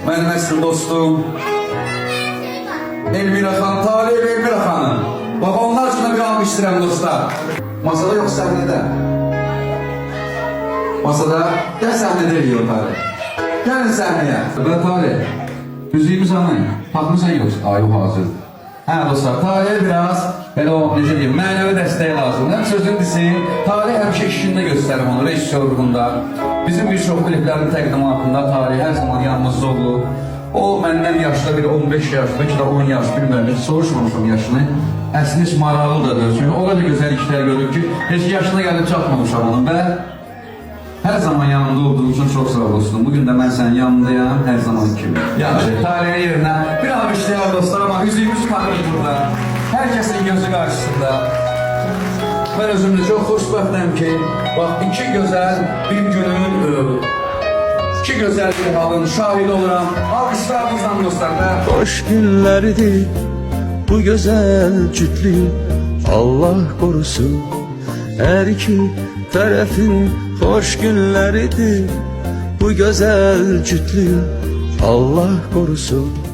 Mənim əsl dostum Elmira xan, Talib Elmira xanım. Bax, onlar üçün bir alqış istəyirəm dostlar. Masada yox, səhnədə. Masada, gəl səhnədə eləyir o Talib. Gəlin səhnəyə. Və Talib, müziğimiz anlayın. Baxmısan yoxsa? Ay, o hazır. Hə dostlar, Talib biraz belə o, necə deyim, mənəvi dəstəyi lazım. Həm sözünü desin, Talib həmişə işində göstərim onu, rejissorluğunda. Bizim bir çox kliplərin təqdimatında Talib hər zaman yanımızda olur. O məndən yaşda bir 15 yaş, belki de 10 yaş, bilmirəm, heç soruşmamışam yaşını. Əslində heç maraqlıdır, çünki o kadar gözəl işlər görür ki, heç yaşına gəlib çatmamışam onun və hər zaman yanında olduğum için çok sağ ol dostum. Bugün de ben senin yanındayım, her zaman kimi. Yaxşı, Talib'in yerine bir alkışlayalım dostlar, ama üzüyümüz kalır burada. Herkesin gözü karşısında. Ben özümde çok xoşbəxtəm ki, bak iki güzel bir günün, iki güzel bir halın şahidi oluram. Alkışlarımızdan dostlar da. Hoş günlerdi bu güzel cütlük, Allah korusun. Her iki tarafın hoş günlerdi bu güzel cütlük, Allah korusun.